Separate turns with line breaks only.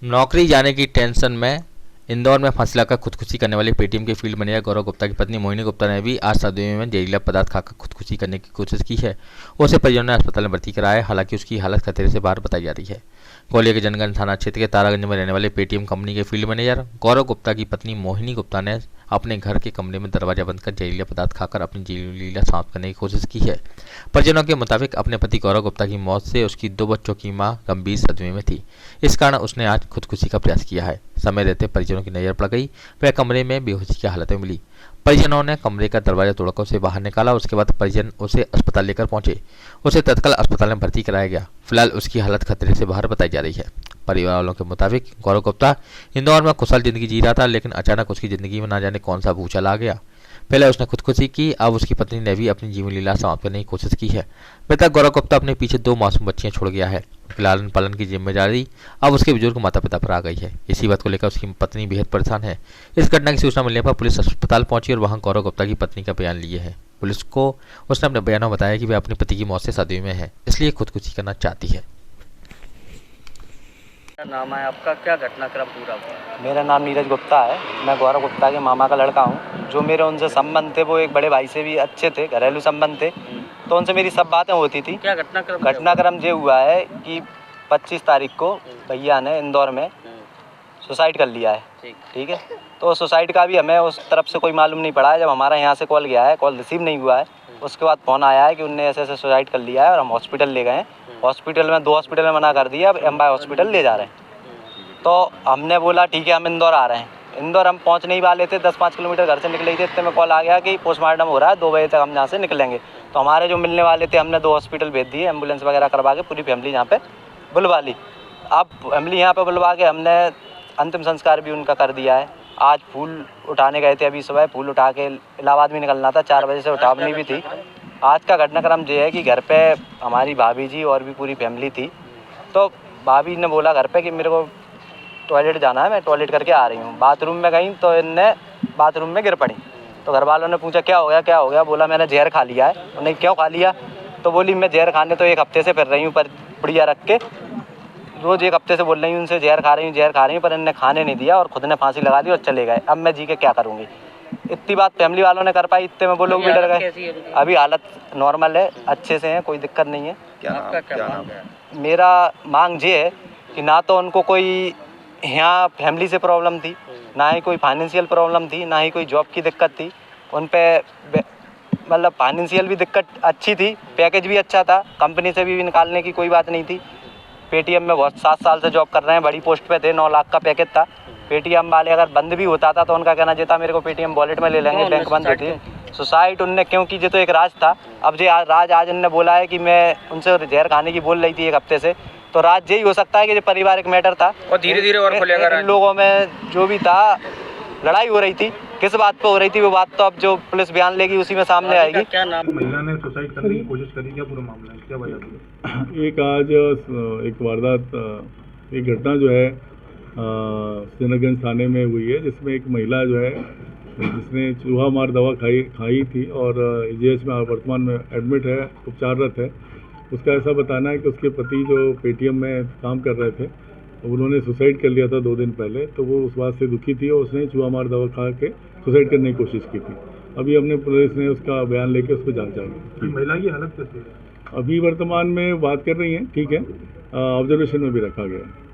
नौकरी जाने की टेंशन में इंदौर में फांसी लगाकर खुदकुशी करने वाले पेटीएम के फील्ड मैनेजर गौरव गुप्ता की पत्नी मोहिनी गुप्ता ने भी आज सर्दियों में जहरीला पदार्थ खाकर खुदकुशी करने की कोशिश की है। उसे परिजनों ने अस्पताल में भर्ती कराया है, हालांकि उसकी हालत खतरे से बाहर बताई जा रही है। ग्वालियर के जनगंज थाना क्षेत्र के तारागंज में रहने वाले पेटीएम कंपनी के फील्ड मैनेजर गौरव गुप्ता की पत्नी मोहिनी गुप्ता ने अपने घर के कमरे में दरवाजा बंद कर जहरीला पदार्थ खाकर अपनी जीवन लीला समाप्त करने की कोशिश की है। परिजनों के मुताबिक अपने पति गौरव गुप्ता की मौत से उसकी 2 बच्चों की मां गंभीर सदमे में थी। इस कारण उसने आज खुदकुशी का प्रयास किया है। समय रहते परिजनों की नजर पड़ गई, वह कमरे में बेहोशी की हालत में मिली। परिजनों ने कमरे का दरवाजा तोड़कर उसे बाहर निकाला। उसके बाद परिजन उसे अस्पताल लेकर पहुंचे। उसे तत्काल अस्पताल में भर्ती कराया गया। फिलहाल उसकी हालत खतरे से बाहर बताई जा रही है। परिवार वालों के मुताबिक गौरव गुप्ता इंदौर में खुशहाल जिंदगी जी रहा था, लेकिन अचानक उसकी जिंदगी में ना जाने कौन सा भूचाल आ गया। पहले उसने खुदकुशी की, अब उसकी पत्नी ने भी अपनी जीवन लीला समाप्त करने की कोशिश की है। मृतक गौरव गुप्ता अपने पीछे 2 मासूम बच्चियां छोड़ गया है। लालन पालन की जिम्मेदारी अब उसके बुजुर्ग माता पिता पर आ गई है। इसी बात को लेकर उसकी पत्नी बेहद परेशान है। इस घटना की सूचना मिलने पर पुलिस अस्पताल पहुंची और वहां गौरव गुप्ता की पत्नी का बयान लिए है। पुलिस को उसने अपने बयान में बताया कि वह अपने पति की मौत से सदमे में है, इसलिए खुदकुशी करना चाहती है।
क्या नाम है आपका, क्या घटनाक्रम पूरा हुआ?
मेरा नाम नीरज गुप्ता है। मैं गौरव गुप्ता के मामा का लड़का हूँ। जो मेरे उनसे संबंध थे वो एक बड़े भाई से भी अच्छे थे, घरेलू संबंध थे, तो उनसे मेरी सब बातें होती थी।
क्या
घटनाक्रम ये हुआ है कि 25 तारीख को भैया ने इंदौर में सुसाइड कर लिया है। ठीक है, तो सुसाइड का भी हमें उस तरफ से कोई मालूम नहीं पड़ा है। जब हमारा यहाँ से कॉल गया है, कॉल रिसीव नहीं हुआ है, उसके बाद फ़ोन आया है कि उनने ऐसे ऐसे सुसाइड कर लिया है और हम हॉस्पिटल ले गए हैं। हॉस्पिटल में 2 हॉस्पिटल में मना कर दिया, अब एमबाई हॉस्पिटल ले जा रहे हैं। तो हमने बोला ठीक है, हम इंदौर आ रहे हैं। इंदौर हम पहुंच नहीं वाले थे, 10-5 किलोमीटर घर से निकले थे, इतने में कॉल आ गया कि पोस्टमार्टम हो रहा है, 2 बजे तक हम यहाँ से निकलेंगे। तो हमारे जो मिलने वाले थे, हमने 2 हॉस्पिटल भेज दिए, एम्बुलेंस वगैरह करवा के पूरी फैमिली यहाँ पे बुलवा ली। अब फैमिली यहाँ पे बुलवा के हमने अंतिम संस्कार भी उनका कर दिया है। आज फूल उठाने गए थे, अभी सुबह फूल उठा के इलाहाबाद में निकलना था, 4 बजे से उठावनी भी थी। आज का घटनाक्रम ये है कि घर पे हमारी भाभी जी और भी पूरी फैमिली थी। तो भाभी ने बोला घर पे कि मेरे को टॉयलेट जाना है, मैं टॉयलेट करके आ रही हूँ। बाथरूम में गई तो इनने बाथरूम में गिर पड़ी। तो घर वालों ने पूछा क्या हो गया, क्या हो गया? बोला मैंने जहर खा लिया है। उन्हें क्यों खा लिया? तो बोली मैं जहर खाने तो 1 हफ्ते से फिर रही हूँ, पर पुड़िया रख के रोज़ 1 हफ्ते से बोल रही हूँ उनसे जहर खा रही हूँ, पर इनने खाने नहीं दिया और खुद ने फांसी लगा दी और चले गए। अब मैं जी के क्या करूँगी? इतनी बात फैमिली वालों ने कर पाई, इतने में वो लोग भी डर गए। अभी हालत नॉर्मल है, अच्छे से हैं, कोई दिक्कत नहीं है।
क्या नाम है?
मेरा मांग ये है कि ना तो उनको कोई यहाँ फैमिली से प्रॉब्लम थी, ना ही कोई फाइनेंशियल प्रॉब्लम थी, ना ही कोई जॉब की दिक्कत थी। उन पे मतलब फाइनेंशियल भी दिक्कत अच्छी थी, पैकेज भी अच्छा था, कंपनी से भी निकालने की कोई बात नहीं थी। पेटीएम में बहुत 7 साल से जॉब कर रहे हैं, बड़ी पोस्ट पे थे, 9 लाख का पैकेज था। पेटीएम वाले अगर बंद भी होता था तो उनका कहना ये था मेरे को पेटीएम वॉलेट में ले लेंगे, बैंक बंद होती है। सुसाइड उनने क्यों की, ये तो एक राज था। अब ये राज आज उनने बोला है कि मैं उनसे जहर खाने की बोल रही थी 1 हफ्ते से, तो राज यही हो सकता है कि ये पारिवारिक मैटर था
और धीरे धीरे और खुलेगा।
इन लोगों में जो भी था, लड़ाई हो रही थी, किस बात पे हो रही थी वो बात तो अब जो पुलिस बयान लेगी उसी में सामने आएगी।
क्या नाम?
महिला ने सुसाइड करने की कोशिश करी, क्या पूरा मामला है, क्या वजह? एक आज एक वारदात, एक घटना जो है सिनरगंज थाने में हुई है, जिसमें एक महिला जो है जिसने चूहा मार दवा खाई थी और एजीएच में वर्तमान में एडमिट है, उपचाररत है। उसका ऐसा बताना है कि उसके पति जो पेटीएम में काम कर रहे थे, उन्होंने सुसाइड कर लिया था 2 दिन पहले, तो वो उस बात से दुखी थी और उसने चूहा मार दवा खा के सुसाइड करने की कोशिश की थी। अभी हमने पुलिस ने उसका बयान लेके उस पर जांच जारी की। महिला की हालत कैसी है? अभी वर्तमान में बात कर रही हैं, ठीक है, ऑब्जर्वेशन में भी रखा गया है।